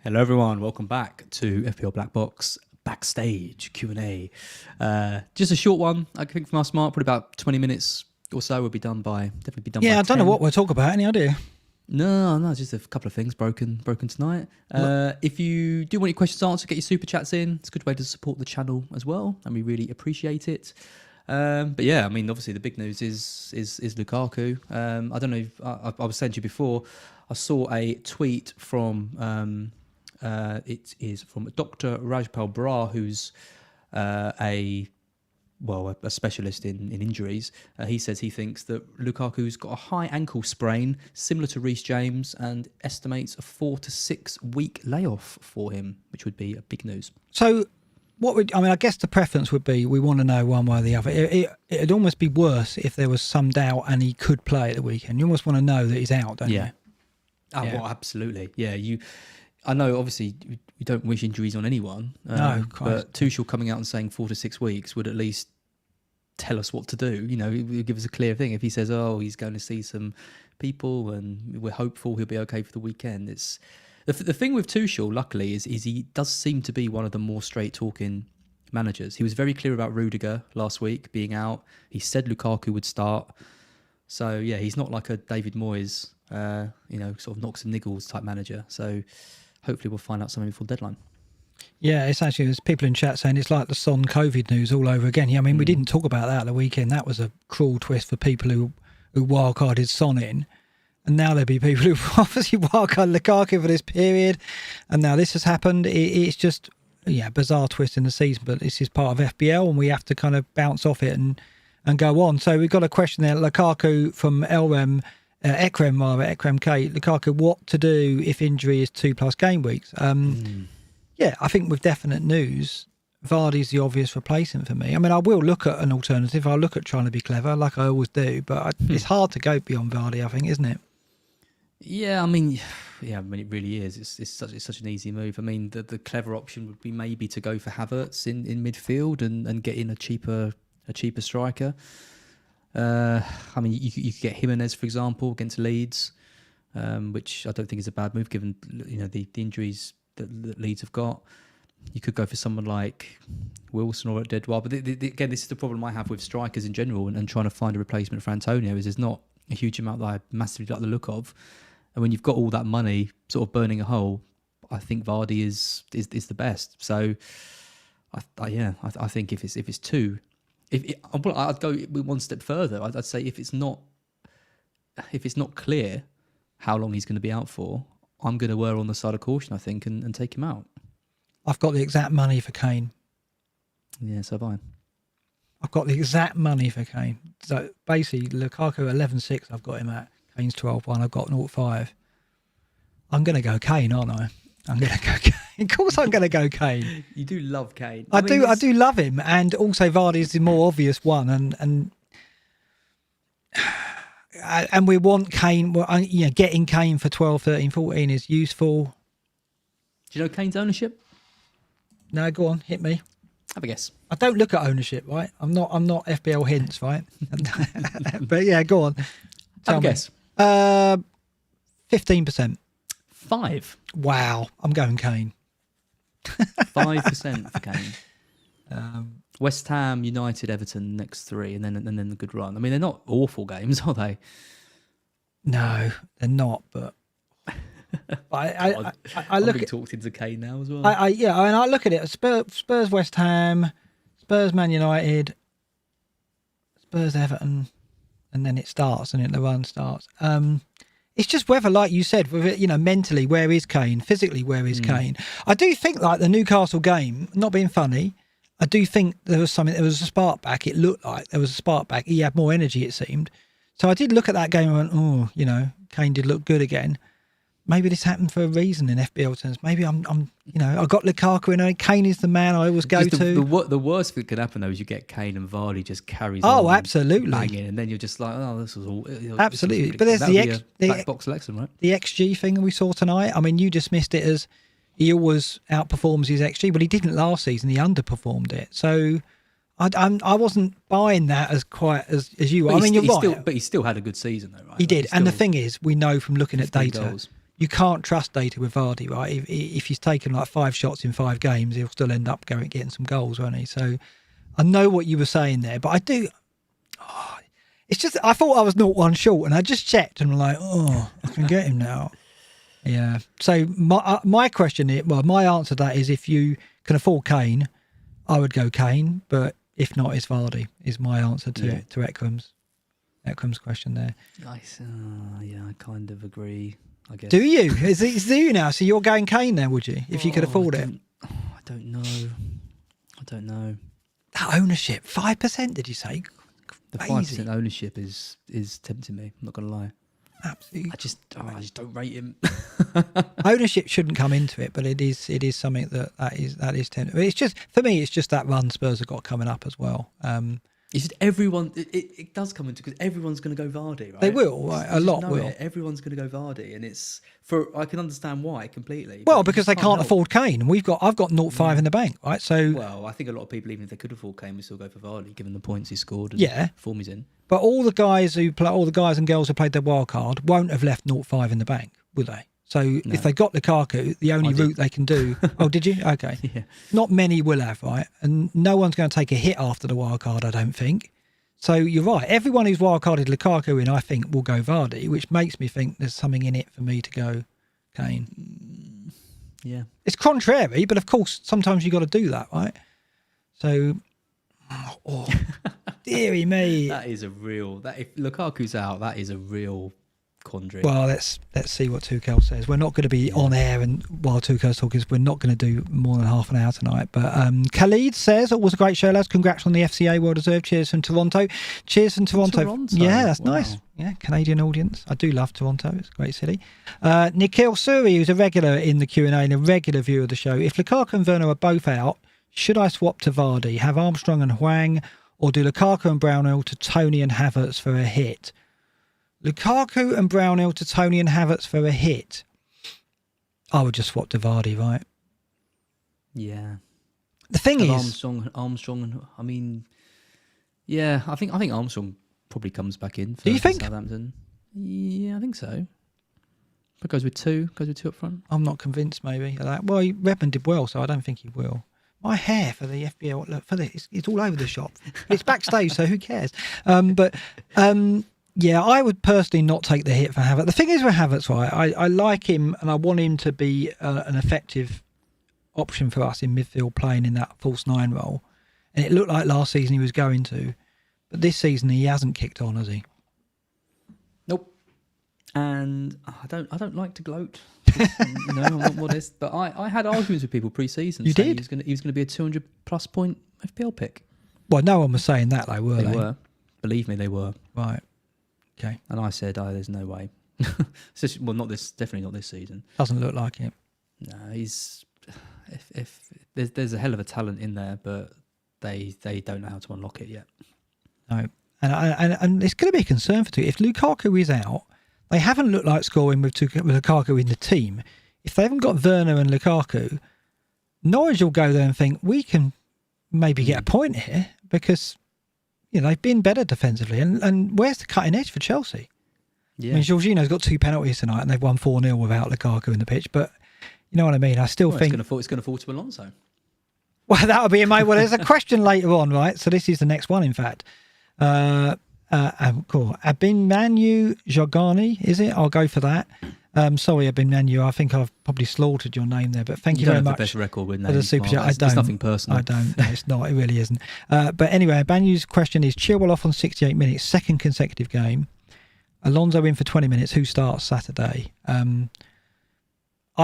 Hello everyone, welcome back to FPL BlackBox Backstage QA. Just a short one, I think from our smart, probably about 20 minutes or so. We'll be done by, definitely be done by Yeah, I don't 10. know what we'll talk about. Any idea? No, just a couple of things broken tonight. If you do want your questions answered, get your super chats in. It's a good way to support the channel as well, and we really appreciate it. But yeah, I mean, obviously the big news is Lukaku. I don't know if I was saying to you before, I saw a tweet from it is from Dr. Rajpal Brar, who's a specialist in injuries. He says he thinks that Lukaku's got a high ankle sprain, similar to Reece James, and estimates a 4 to 6 week layoff for him, which would be a big news. So, I guess the preference would be we want to know one way or the other. It'd almost be worse if there was some doubt and he could play at the weekend. You almost want to know that he's out, don't you? Well, absolutely. Yeah, I know, obviously, we don't wish injuries on anyone. No, but Tuchel coming out and saying 4 to 6 weeks would at least tell us what to do. You know, it would give us a clear thing. If he says, "Oh, he's going to see some people, and we're hopeful he'll be okay for the weekend," it's the thing with Tuchel. Luckily, is he does seem to be one of the more straight talking managers. He was very clear about Rudiger last week being out. He said Lukaku would start. So yeah, he's not like a David Moyes, sort of knocks and niggles type manager. So hopefully we'll find out something before deadline. Yeah, it's actually, there's people in chat saying it's like the Son COVID news all over again. Yeah, I mean, we didn't talk about that at the weekend. That was a cruel twist for people who wildcarded Son in. And now there'll be people who obviously wildcarded Lukaku for this period. And now this has happened. It's just, bizarre twist in the season. But this is part of FPL and we have to kind of bounce off it and go on. So we've got a question there. Lukaku from Ekrem K. Lukaku, what to do if injury is 2+ game weeks? Yeah, I think with definite news, Vardy's the obvious replacement for me. I mean, I will look at an alternative. I'll look at trying to be clever, like I always do. But it's hard to go beyond Vardy, I think, isn't it? Yeah, I mean, it really is. It's such an easy move. I mean, the clever option would be maybe to go for Havertz in midfield and get in a cheaper striker. I mean, you could get Jimenez, for example, against Leeds, which I don't think is a bad move given the injuries that Leeds have got. You could go for someone like Wilson or Edouard. But again, this is the problem I have with strikers in general and trying to find a replacement for Antonio is there's not a huge amount that I massively like the look of. And when you've got all that money sort of burning a hole, I think Vardy is the best. So, I think if it's two, I'd go one step further. I'd say if it's not clear how long he's going to be out for, I'm going to err on the side of caution, I think, and take him out. I've got the exact money for Kane. Yeah, so have I. I've got the exact money for Kane. So basically, Lukaku 11.6 I've got him at. Kane's 12.1, I've got 0.5. I'm going to go Kane, aren't I? I'm going to go Kane. Of course I'm going to go Kane. You do love Kane. I do love him. And also Vardy's the more obvious one. And we want Kane, getting Kane for 12, 13, 14 is useful. Do you know Kane's ownership? No, go on, hit me. Have a guess. I don't look at ownership, right? I'm not FBL hints, right? But yeah, go on. Have a guess. 15%. 5. Wow, I'm going Kane. 5% for Kane. West Ham, United, Everton, next 3, and then the good run. I mean, they're not awful games, are they? No, they're not. But I look at talked into Kane now as well. I look at it. Spurs, West Ham, Spurs, Man United, Spurs, Everton, and then it starts, and the run starts. It's just whether, like you said, with it, mentally, where is Kane? Physically, where is Kane? I do think, like the Newcastle game, not being funny, I do think there was a spark back. It looked like there was a spark back. He had more energy, it seemed. So I did look at that game and went, Kane did look good again. Maybe this happened for a reason in FBL terms. Maybe I got Lukaku in. Kane is the man I always go to. The worst that could happen though is you get Kane and Vardy just carries. Oh, absolutely. Banging, and then you're just like, this was all. Absolutely, but there's the BlackBox selection, right? The XG thing we saw tonight. I mean, you dismissed it as he always outperforms his XG, but he didn't last season. He underperformed it. So I wasn't buying that as quite as you. I mean, you're right. But he still had a good season though, right? He did, and the thing is, we know from looking at data. Goals. you can't trust data with Vardy, right? If he's taken like 5 shots in 5 games, he'll still end up getting some goals, won't he? So I know what you were saying there, but I do. Oh, it's just I thought I was 0-1 short, and I just checked, and I'm like, oh, I can get him now. Yeah. So my question is, well, my answer to that is if you can afford Kane, I would go Kane, but if not, it's Vardy. Is my answer to Ekram's question there. Nice. Yeah, I kind of agree. I guess. Do you? Is it you now? So you're going Kane now, would you? If you could afford it? I don't know. I don't know. That ownership, 5%, did you say? The 5% ownership is tempting me. I'm not going to lie. Absolutely. I just don't rate him. Ownership shouldn't come into it, but it is something that is tempting. It's just for me. It's just that run Spurs have got coming up as well. It's just everyone. It does come into because everyone's going to go Vardy, right? They will, right? A lot will. Everyone's going to go Vardy, and I can understand why completely. Well, because they can't afford Kane, and I've got 0.5 in the bank, right? So well, I think a lot of people, even if they could afford Kane, would still go for Vardy, given the points he scored and the form he's in. But all the guys and girls who played their wild card won't have left 0.5 in the bank, will they? So if they got Lukaku, the only route they can do... Oh, did you? Okay. Yeah. Not many will have, right? And no one's going to take a hit after the wild card, I don't think. So you're right. Everyone who's wild carded Lukaku in, I think, will go Vardy, which makes me think there's something in it for me to go Kane. Yeah. It's contrary, but of course, sometimes you got to do that, right? So... Oh, dearie me. That is a real... if Lukaku's out, that is a real quandary. Well, let's see what Tuchel says. We're not going to be on air and while Tuchel's talking, we're not going to do more than half an hour tonight. But Khalid says, it was a great show, lads. Congrats on the FCA, well deserved. Cheers from Toronto. Cheers from Toronto. Yeah, that's nice. Yeah, Canadian audience. I do love Toronto. It's a great city. Nikhil Suri, who's a regular in the Q&A and a regular viewer of the show. If Lukaku and Werner are both out, should I swap to Vardy, have Armstrong and Hwang, or do Lukaku and Brownhill to Tony and Havertz for a hit? Lukaku and Brownhill to Tony and Havertz for a hit. I would just swap to Vardy, right? Yeah. The thing is... Armstrong, I mean... Yeah, I think Armstrong probably comes back in for Southampton. Yeah, I think so. But goes with two up front. I'm not convinced, maybe, of that. Well, Redmond did well, so I don't think he will. My hair for the FPL, look, it's all over the shop. It's backstage, so who cares? Yeah, I would personally not take the hit for Havertz. The thing is with Havertz, right, I like him and I want him to be an effective option for us in midfield playing in that false 9 role. And it looked like last season he was going to. But this season he hasn't kicked on, has he? Nope. And I don't like to gloat. I'm not modest, but I had arguments with people pre-season. You saying did? He was going to be a 200+ point FPL pick. Well, no one was saying that, though, were they? They were. Believe me, they were. Right. Okay. And I said, there's no way. Well, definitely not this season. Doesn't look like it. No, he's... If there's a hell of a talent in there, but they don't know how to unlock it yet. No. And it's going to be a concern for two. If Lukaku is out, they haven't looked like scoring with Lukaku in the team. If they haven't got Werner and Lukaku, Norwich will go there and think, we can maybe get a point here because, they've been better defensively. And where's the cutting edge for Chelsea? Yeah. I mean, Jorginho's got 2 penalties tonight and they've won 4-0 without Lukaku in the pitch. But you know what I mean? I still think... It's going to fall to Alonso. Well, that'll be well, there's a question later on, right? So this is the next one, in fact. Cool. Abimanu Jogani, is it? I'll go for that. Sorry, Abimanu. I think I've probably slaughtered your name there, but thank you very much. The best record with names, for the super chat. It's nothing personal. I don't. No, it's not. It really isn't. But anyway, Abimanu's question is: Chilwell off on 68 minutes, second consecutive game. Alonso in for 20 minutes. Who starts Saturday? I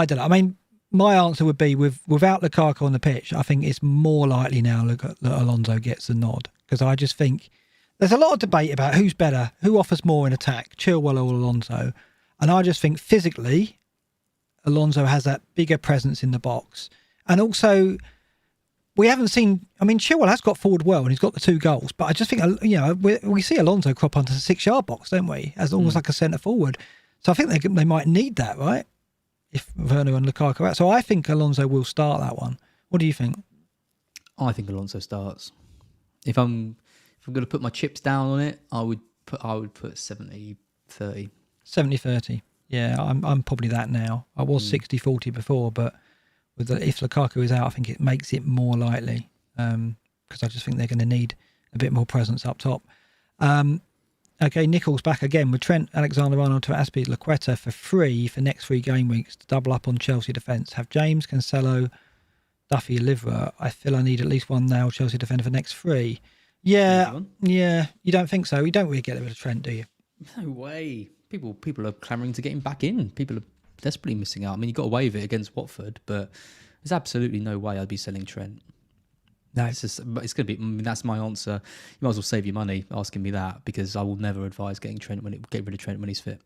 don't know. I mean, my answer would be without Lukaku on the pitch. I think it's more likely now that Alonso gets the nod because I just think. There's a lot of debate about who's better, who offers more in attack, Chilwell or Alonso. And I just think physically, Alonso has that bigger presence in the box. And also, we haven't seen... I mean, Chilwell has got forward well and he's got the 2 goals. But I just think, we see Alonso crop onto the 6-yard box, don't we? As almost like a centre forward. So I think they might need that, right? If Werner and Lukaku are out. So I think Alonso will start that one. What do you think? I think Alonso starts. If I'm going to put my chips down on it, I would put 70-30. 70-30. Yeah, I'm probably that now. I was 60-40 before, but if Lukaku is out, I think it makes it more likely because I just think they're going to need a bit more presence up top. Okay, Nichols back again with Trent Alexander-Arnold to Azpilicueta for free for next 3 game weeks to double up on Chelsea defence. Have James, Cancelo, Duffy, Olivera. I feel I need at least one now Chelsea defender for next 3. Yeah. You don't think so? You don't really get rid of Trent, do you? No way. People are clamouring to get him back in. People are desperately missing out. I mean, he got away with it against Watford, but there's absolutely no way I'd be selling Trent. No, it's going to be. I mean, that's my answer. You might as well save your money asking me that, because I will never advise getting get rid of Trent when he's fit.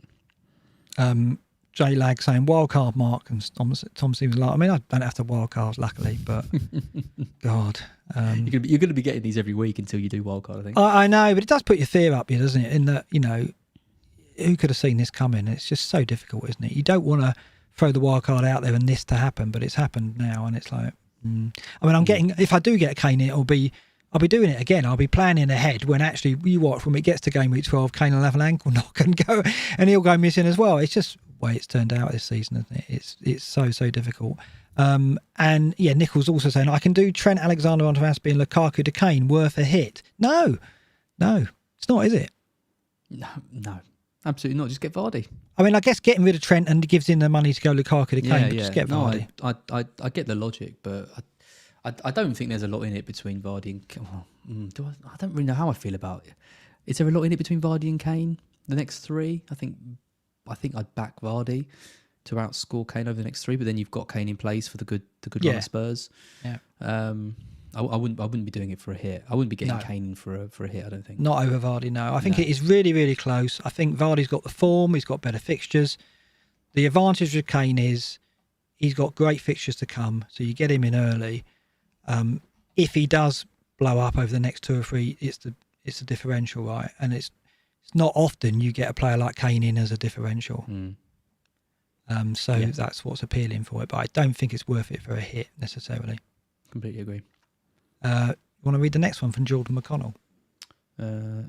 J Lag saying wildcard Mark, and Tom seems like. I mean, I don't have to wildcard luckily, but God, you're going to be getting these every week until you do wildcard. I think. I know, but it does put your fear up here, doesn't it? In that, who could have seen this coming? It's just so difficult, isn't it? You don't want to throw the wild card out there and this to happen, but it's happened now, and it's like, I mean, I'm getting. If I do get a Kane, I'll be doing it again. I'll be planning ahead when actually you watch when it gets to game week 12, Kane will have an ankle knock and he'll go missing as well. It's just the way it's turned out this season, isn't it? It's so difficult. And yeah, Nichols also saying I can do Trent Alexander-Arnold to Aspie and Lukaku to Kane worth a hit. No, it's not, is it? No. Absolutely not. Just get Vardy. I mean, I guess getting rid of Trent and gives in the money to go Lukaku to Kane. But just get Vardy. No, I get the logic, but I don't think there's a lot in it between Vardy and. I don't really know how I feel about it. Is there a lot in it between Vardy and Kane? The next 3, I think I'd back Vardy to outscore Kane over the next 3, but then you've got Kane in place for the good run of Spurs. Yeah. I wouldn't be doing it for a hit. I wouldn't be getting Kane for a hit, I don't think. Not over Vardy, no. I think it is really, really close. I think Vardy's got the form, he's got better fixtures. The advantage with Kane is he's got great fixtures to come, so you get him in early. If he does blow up over the next 2 or 3, it's the differential, right? And it's not often you get a player like Kane in as a differential. That's what's appealing for it, but I don't think it's worth it for a hit necessarily. Completely agree. You want to read the next one from Jordan McConnell? No,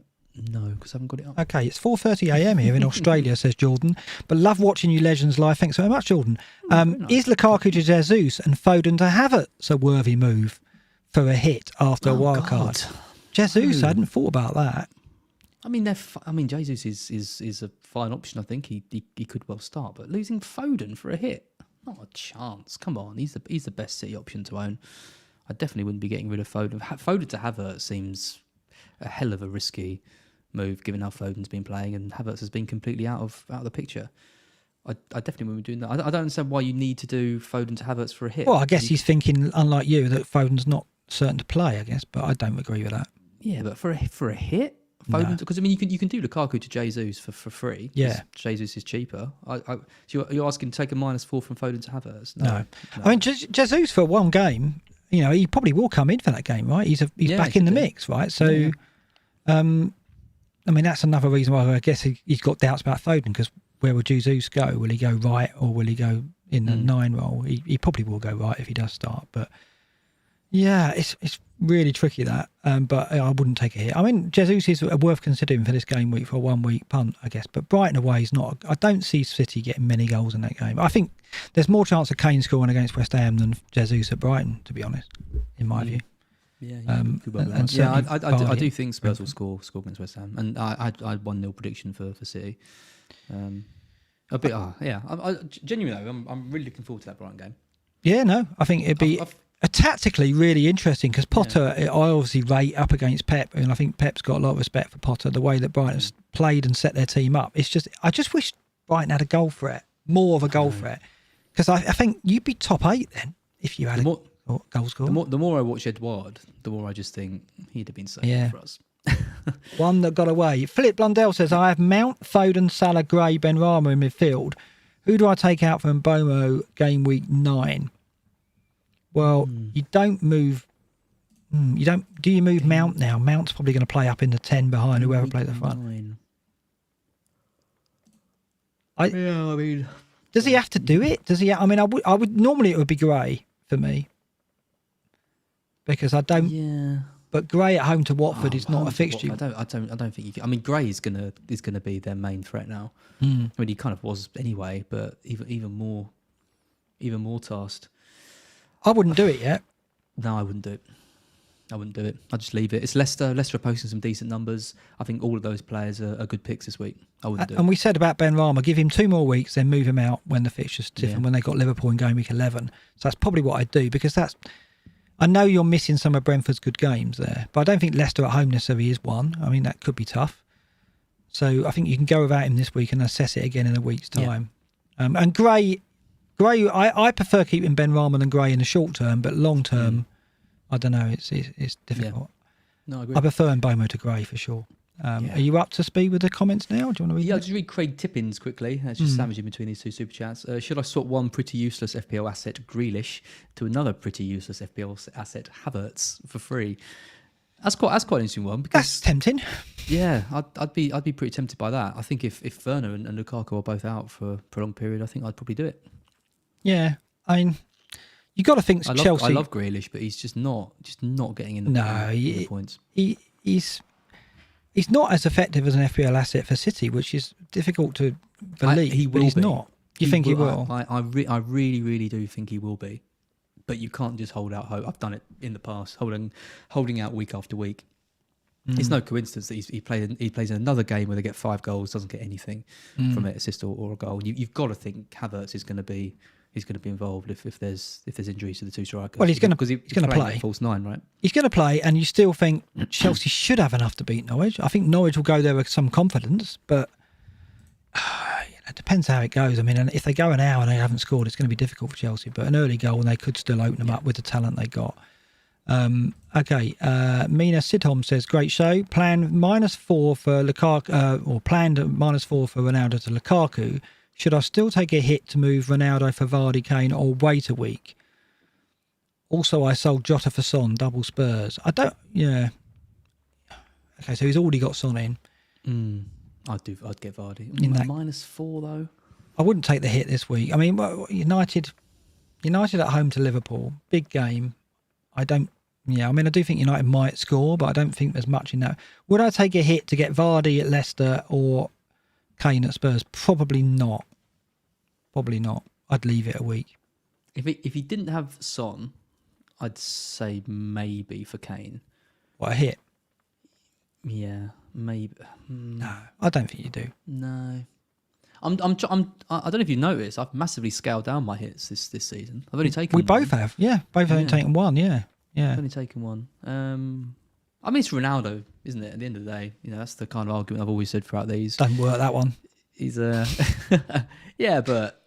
because I haven't got it up. Okay, it's 4:30 a.m. here in Australia, says Jordan. But love watching you legends live. Thanks very much, Jordan. Nice. Is Lukaku to Jesus and Foden to Havertz a worthy move for a hit after a wild card? Jesus, I hadn't thought about that. I mean, Jesus is a fine option. I think he could well start, but losing Foden for a hit, not a chance. Come on, he's the best City option to own. I definitely wouldn't be getting rid of Foden. Foden to Havertz seems a hell of a risky move, given how Foden's been playing and Havertz has been completely out of the picture. I definitely wouldn't be doing that. I don't understand why you need to do Foden to Havertz for a hit. Well, I guess he's thinking, unlike you, that Foden's not certain to play, I guess, but I don't agree with that. Yeah, but for a hit? Foden, because I mean, you can do Lukaku to Jesus for free. Yeah, Jesus is cheaper. So you're asking to take a -4 from Foden to Havertz? No. I mean, Jesus for one game, he probably will come in for that game, right? He's back in the mix, right? So, I mean, that's another reason why I guess he's got doubts about Foden, because where will Jesus go? Will he go right or will he go in the 9 role? He probably will go right if he does start, but yeah, it's really tricky that. But I wouldn't take a hit. I mean, Jesus is worth considering for this game week for a 1 week punt, I guess. But Brighton away is not. I don't see City getting many goals in that game. I think there's more chance of Kane scoring against West Ham than Jesus at Brighton, to be honest, in my view. Yeah, I do think Spurs will score against West Ham, and I had 1-0 prediction for City. A bit, genuinely though, I'm really looking forward to that Brighton game. Yeah, no, I think it'd be tactically really interesting, because Potter, I obviously rate up against Pep, and I think Pep's got a lot of respect for Potter, the way that Brighton's played and set their team up. It's just, I just wish Brighton had a goal threat, more of a goal threat, because I think you'd be top 8 then if you had a goal score. The more I watch Edouard, the more I just think he'd have been saved for us. One that got away. Philip Blundell says, I have Mount, Foden, Salah, Gray, Benrahma in midfield. Who do I take out from Bomo game week 9? Well, you don't move. Do you move Mount now? Mount's probably going to play up in the 10 behind whoever plays the front. Does he have to do it? Does he? I mean, I would normally it would be Gray for me, because I don't. Yeah. but Gray at home to Watford is not home a to fixture. Watford, I don't think you can. I mean, Gray is gonna be their main threat now. I mean, he kind of was anyway, but even more tasked. I wouldn't do it yet. No, I wouldn't do it. I'd just leave it. It's Leicester. Leicester are posting some decent numbers. I think all of those players are good picks this week. I wouldn't do it. And we said about Ben Rama, give him 2 more weeks, then move him out when the fixtures stiffen, Yeah. when they got Liverpool in game week 11. So that's probably what I'd do, because I know you're missing some of Brentford's good games there, but I don't think Leicester at home necessarily is one. I mean, that could be tough. So I think you can go without him this week and assess it again in a week's time. Yeah. And Gray, I prefer keeping Ben Rama than Gray in the short term, but long term, I don't know, it's difficult. Yeah. No, I agree. I prefer Mbomo to Gray for sure. Are you up to speed with the comments now? Do you want to read? Yeah, I'll just read Craig Tippins quickly. It's just sandwiched in between these 2 super chats. Should I swap one pretty useless FPL asset, Grealish, to another pretty useless FPL asset, Havertz, for free? That's quite an interesting one. Because, That's tempting. Yeah, I'd be pretty tempted by that. I think if Werner and Lukaku are both out for a prolonged period, I think I'd probably do it. Yeah, I mean, you got to think Chelsea. I love Grealish, but he's just not getting in the points. He's not as effective as an FPL asset for City, which is difficult to believe. He's not. You think he will? I really, really do think he will be. But you can't just hold out hope. I've done it in the past, holding out week after week. It's no coincidence that he plays in another game where they get 5 goals, doesn't get anything from it, assist or a goal. You've got to think Havertz is going to be involved if there's injuries to the 2 strikers. Well, he's going to play false 9, right? He's going to play, and you still think Chelsea should have enough to beat Norwich. I think Norwich will go there with some confidence, but it depends how it goes. I mean, and if they go an hour and they haven't scored, it's going to be difficult for Chelsea. But an early goal, and they could still open them up with the talent they got. Okay, Mina Sidhom says, great show. Planned -4 for Lukaku, or planned -4 for Ronaldo to Lukaku. Should I still take a hit to move Ronaldo for Vardy, Kane, or wait a week? Also, I sold Jota for Son, double Spurs. I don't. Yeah. Okay, so he's already got Son in. I'd get Vardy. -4 though. I wouldn't take the hit this week. I mean, United at home to Liverpool, big game. I do think United might score, but I don't think there's much in that. Would I take a hit to get Vardy at Leicester or Kane at Spurs? Probably not. I'd leave it a week. If he didn't have Son, I'd say maybe for Kane. What, a hit? Yeah, maybe. No, I don't think you do. No. I don't know if you noticed, I've massively scaled down my hits this season. I've only taken one. Both have, yeah. Both have only taken one, yeah. I've only taken one. I mean, it's Ronaldo, isn't it? At the end of the day, that's the kind of argument I've always said throughout these. Don't work that one. He's yeah, but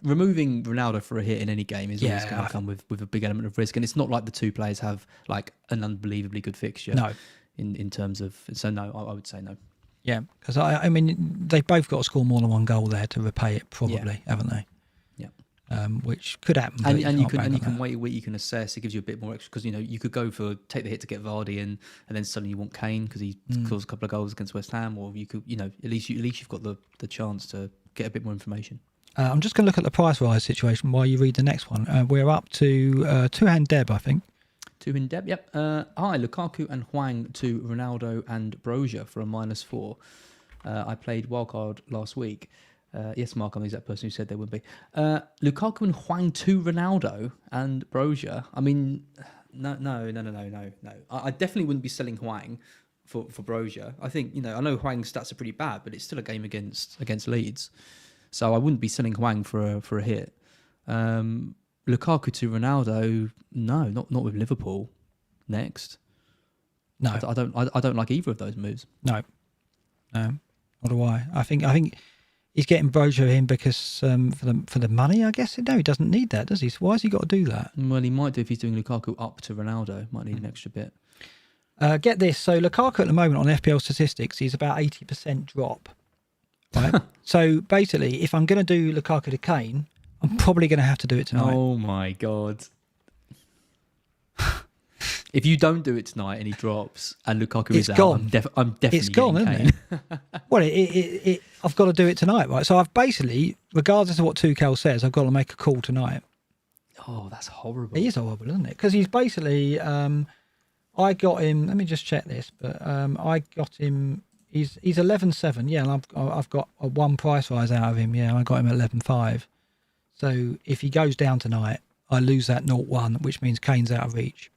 removing Ronaldo for a hit in any game is always going to come with a big element of risk, and it's not like the 2 players have like an unbelievably good fixture. No, in terms of no, I would say no. Yeah, because I mean they've both got to score more than 1 goal there to repay it, probably, haven't they? Yeah. Which could happen. And you can wait a week. You can assess. It gives you a bit more extra because you could go for take the hit to get Vardy and then suddenly you want Kane because he scores a couple of goals against West Ham, or you could at least you've got the chance to get a bit more information. I'm just going to look at the price rise situation while you read the next one. We're up to 2-hand Deb, I think. 2-hand Deb, yep. Hi, Lukaku and Hwang to Ronaldo and Brozier for a -4. I played wildcard last week. Yes, Mark, I'm the exact person who said there would be. Lukaku and Hwang to Ronaldo and Brozier. I mean, no. I definitely wouldn't be selling Hwang for Brozier. I think, I know Hwang's stats are pretty bad, but it's still a game against Leeds. So I wouldn't be selling Hwang for a hit. Lukaku to Ronaldo, no, not with Liverpool next. No, I don't like either of those moves. No, nor do I. I think he's getting Brozier in because for the money, I guess. No, he doesn't need that, does he? So why has he got to do that? Well, he might do if he's doing Lukaku up to Ronaldo. Might need an extra bit. Get this. So Lukaku at the moment on FPL statistics, he's about 80% drop. Right. So basically, if I'm going to do Lukaku to Kane, I'm probably going to have to do it tonight. Oh my God. If you don't do it tonight and he drops and Lukaku is gone. out, I'm definitely it's gone, isn't it? Well, I've got to do it tonight, right? So I've basically, regardless of what Tuchel says, I've got to make a call tonight. Oh, that's horrible. It is horrible, isn't it? Because he's basically I got him. Let me just check this, but I got him. He's 11.7. Yeah, and I've got a one price rise out of him. Yeah, I got him at 11.5. So if he goes down tonight, I lose that 0-1, which means Kane's out of reach.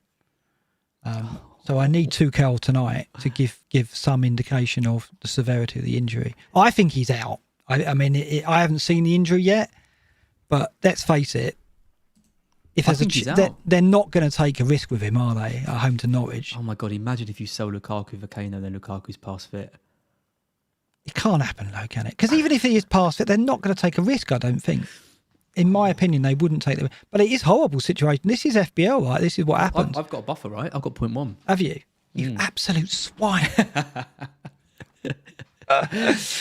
So I need Tuchel tonight to give some indication of the severity of the injury. I think he's out. I mean, I haven't seen the injury yet, but let's face it. If there's they're not going to take a risk with him, are they? At home to Norwich. Oh my God! Imagine if you sell Lukaku for Kane and then Lukaku's past fit. It can't happen, though, can it? Because even if he is past fit, they're not going to take a risk. I don't think. In my opinion, they wouldn't take the. But it is a horrible situation. This is FPL, right? This is what happens. I've got a buffer, right? I've got 0.1. Have you? You absolute swine.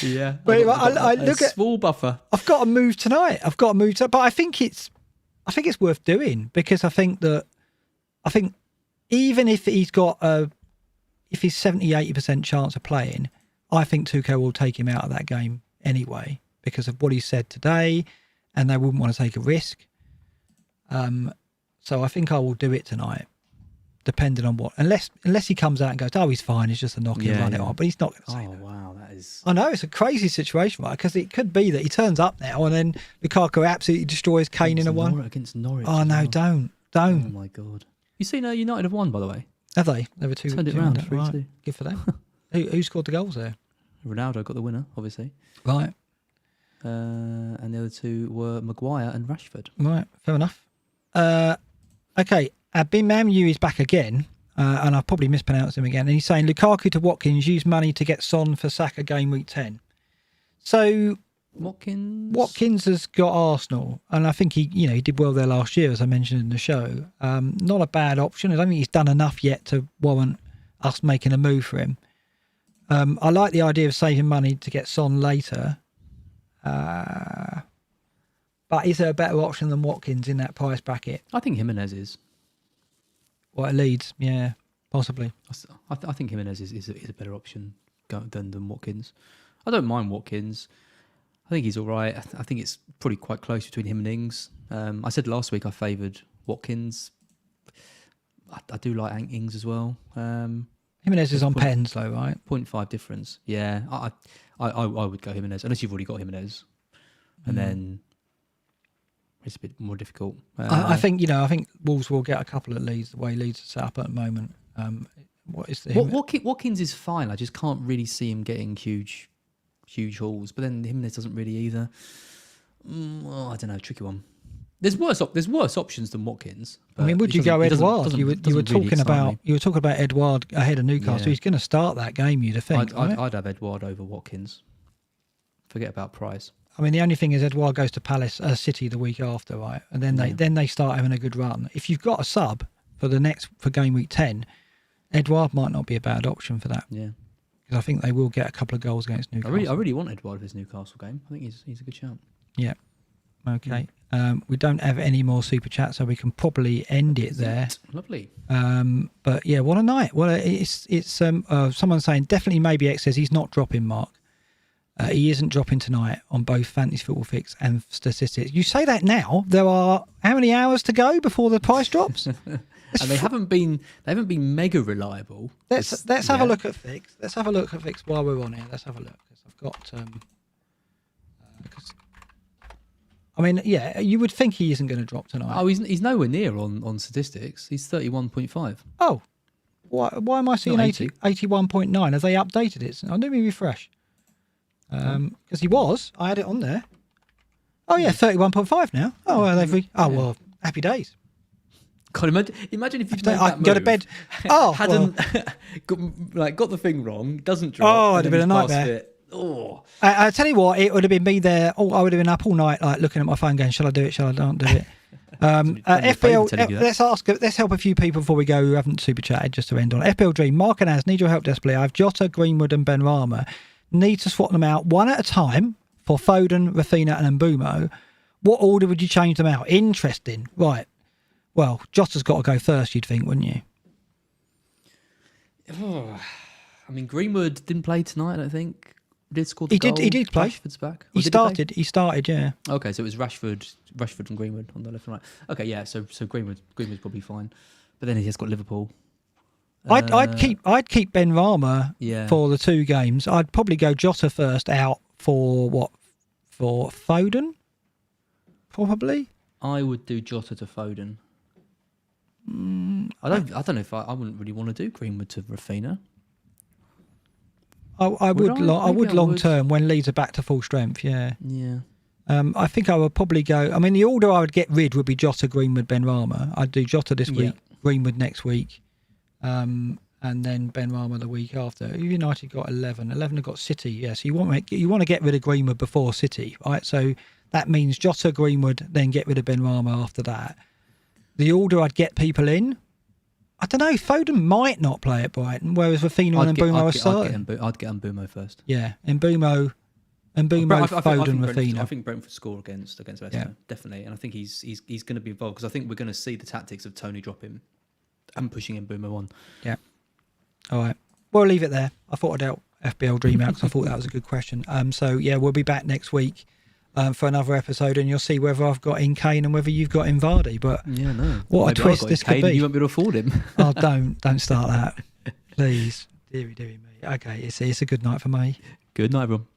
Yeah. But I look at small buffer. I've got to move tonight. But I think it's worth doing because I think even if he's got if he's 70-80% chance of playing, I think Tuchel will take him out of that game anyway because of what he said today, and they wouldn't want to take a risk. So I think I will do it tonight, depending on what. Unless he comes out and goes, oh, he's fine, it's just a knock and run it on. But he's not going to say that. Oh, wow, that is... I know, it's a crazy situation, right? Because it could be that he turns up now and then Lukaku absolutely destroys Kane in a one. Against Norwich. Oh, no, don't. Oh, my God. You seen United have won, by the way? Have they? They were two. Turned it round, 3-2. Right. Good for them. Who scored the goals there? Ronaldo got the winner, obviously. Right. And the other two were Maguire and Rashford. Right, fair enough. Okay, Abimamu is back again, and I've probably mispronounced him again. And he's saying Lukaku to Watkins, use money to get Son for Saka game week 10. So Watkins has got Arsenal, and I think he did well there last year, as I mentioned in the show. Not a bad option. I don't think he's done enough yet to warrant us making a move for him. I like the idea of saving money to get Son later. But is there a better option than Watkins in that price bracket? I think Jimenez is. What, it leads? Yeah, possibly. I think Jimenez is a better option than Watkins. I don't mind Watkins. I think he's all right. I think it's probably quite close between him and Ings. I said last week I favoured Watkins. I do like Ings as well. Jimenez is on pens though, right? 0.5 difference. Yeah, I would go Jimenez unless you've already got Jimenez, and then it's a bit more difficult. I think Wolves will get a couple of leads the way Leeds are set up at the moment. What is the Watkins is fine. I just can't really see him getting huge hauls. But then Jimenez doesn't really either. I don't know, tricky one. There's worse options than Watkins. I mean, would you go Edouard? You were talking about Edouard ahead of Newcastle. Yeah. He's going to start that game, you'd think. I'd have Edouard over Watkins. Forget about price. I mean, the only thing is Edouard goes to City the week after, right? And then they start having a good run. If you've got a sub for game week 10, Edouard might not be a bad option for that. Yeah, because I think they will get a couple of goals against Newcastle. I really want Edouard for his Newcastle game. I think he's a good shout. Yeah. Okay. We don't have any more super chats, so we can probably end it there. Lovely. But yeah, what a night! Well, it's someone saying definitely maybe X says he's not dropping Mark. He isn't dropping tonight on both Fantasy Football Fix and statistics. You say that now. There are how many hours to go before the price drops? And they haven't been mega reliable. Let's have a look at Fix. Let's have a look at Fix while we're on here. Let's have a look because I've got. I mean, yeah, you would think he isn't going to drop tonight. Oh, he's nowhere near on statistics. He's 31.5. Oh, why am I seeing 81.9? Have they updated it? Let me refresh. Because he was. I had it on there. Oh, yeah, 31.5 now. Oh, well, well, happy days. God, imagine if you made that move, go to bed. Oh, hadn't got the thing wrong, doesn't drop. Oh, it'd have been a nightmare. Oh, I tell you what, it would have been me there. Oh, I would have been up all night, looking at my phone, going, "Shall I do it? Shall I not do it?" FPL. Let's help a few people before we go who haven't super chatted. Just to end on FPL Dream. Mark and Az need your help desperately. I have Jota, Greenwood, and Benrahma. Need to swap them out one at a time for Foden, Rafinha, and Mbumo. What order would you change them out? Interesting, right? Well, Jota's got to go first, you'd think, wouldn't you? Oh, I mean, Greenwood didn't play tonight. I don't think. Did score the goal. He did play. Rashford's back. He started, yeah. Okay, so it was Rashford and Greenwood on the left and right. Okay, yeah, so Greenwood's probably fine. But then he has got Liverpool. I'd keep Ben Rama Yeah. for the 2 games. I'd probably go Jota first out for Foden, probably. I would do Jota to Foden. I don't know if I wouldn't really want to do Greenwood to Rafinha. I would Maybe long term when Leeds are back to full strength. Yeah. Yeah. I think I would probably go. I mean, the order I would get rid would be Jota, Greenwood, Benrahma. I'd do Jota this week, Greenwood next week, and then Benrahma the week after. United got 11. 11 have got City. Yeah, so you want to get rid of Greenwood before City, right? So that means Jota, Greenwood, then get rid of Benrahma after that. The order I'd get people in, I don't know. Foden might not play at Brighton, whereas Rafinha and Mbeumo are starting. I'd get Mbeumo first. Yeah, Mbeumo, Foden, Rafinha. I think Brentford score against West Ham, definitely, and I think he's going to be involved because I think we're going to see the tactics of Tony dropping and pushing Mbeumo on. Yeah. All right. We'll leave it there. I thought I'd help FBL Dream out because I thought that was a good question. So yeah, we'll be back next week for another episode, and you'll see whether I've got in Kane and whether you've got in Vardy. But what a twist this could be! You won't be able to afford him. Oh, don't start that, please, dearie me. Okay, it's a good night for me. Good night, everyone.